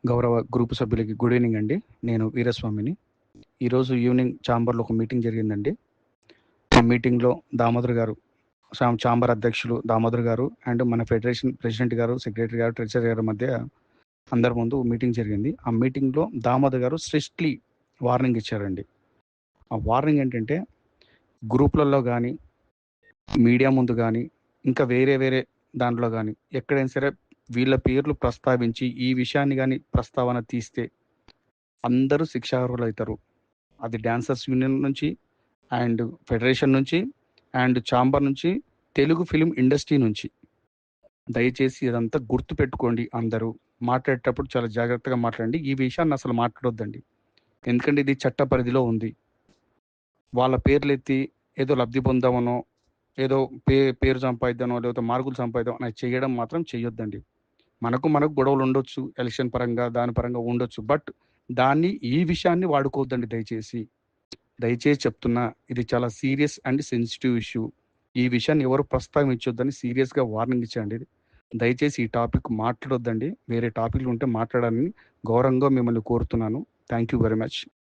గౌరవ గ్రూప్ సభ్యులకి good evening అండి. నేను వీరస్వామిని. ఈరోజు ఈవినింగ్ ఛాంబర్లో ఒక మీటింగ్ జరిగిందండి. ఆ మీటింగ్లో దామోదర్ గారు, ఛాంబర్ అధ్యక్షులు దామోదర్ గారు అండ్ మన ఫెడరేషన్ ప్రెసిడెంట్ గారు, సెక్రటరీ గారు, ట్రెజరర్ గారి మధ్య అందరి ముందు మీటింగ్ జరిగింది. ఆ మీటింగ్లో దామోదర్ గారు స్ట్రిక్ట్లీ వార్నింగ్ ఇచ్చారండి. ఆ వార్నింగ్ ఏంటంటే, గ్రూప్లలో కానీ, మీడియా ముందు కానీ, ఇంకా వేరే వేరే దాంట్లో కానీ ఎక్కడైనా సరే వీళ్ళ పేర్లు ప్రస్తావించి ఈ విషయాన్ని కానీ ప్రస్తావన తీస్తే అందరూ శిక్షార్హులు అవుతారు. అది డాన్సర్స్ యూనియన్ నుంచి అండ్ ఫెడరేషన్ నుంచి అండ్ ఛాంబర్ నుంచి, తెలుగు ఫిలిం ఇండస్ట్రీ నుంచి. దయచేసి ఇదంతా గుర్తు పెట్టుకోండి. అందరూ మాట్లాడేటప్పుడు చాలా జాగ్రత్తగా మాట్లాడండి. ఈ విషయాన్ని అసలు మాట్లాడొద్దండి. ఎందుకంటే ఇది చట్ట పరిధిలో ఉంది. వాళ్ళ పేర్లు ఎత్తి ఏదో లబ్ధి పొందామనో, ఏదో పేరు సంపాదిద్దానో, లేకపోతే మార్కులు సంపాదిద్దాం అని చేయడం మాత్రం చేయొద్దండి. మనకు గొడవలు ఉండొచ్చు, ఎలక్షన్ పరంగా దాని పరంగా ఉండొచ్చు. బట్ ఈ విషయాన్ని వాడుకోవద్దండి దయచేసి. దయచేసి చెప్తున్నా, ఇది చాలా సీరియస్ అండ్ సెన్సిటివ్ ఇష్యూ. ఈ విషయాన్ని ఎవరు ప్రస్తావించొద్దని సీరియస్గా వార్నింగ్ ఇచ్చండి. దయచేసి ఈ టాపిక్ మాట్లాడొద్దండి. వేరే టాపిక్లు ఉంటే మాట్లాడాలని గౌరవంగా మిమ్మల్ని కోరుతున్నాను. Thank you very much.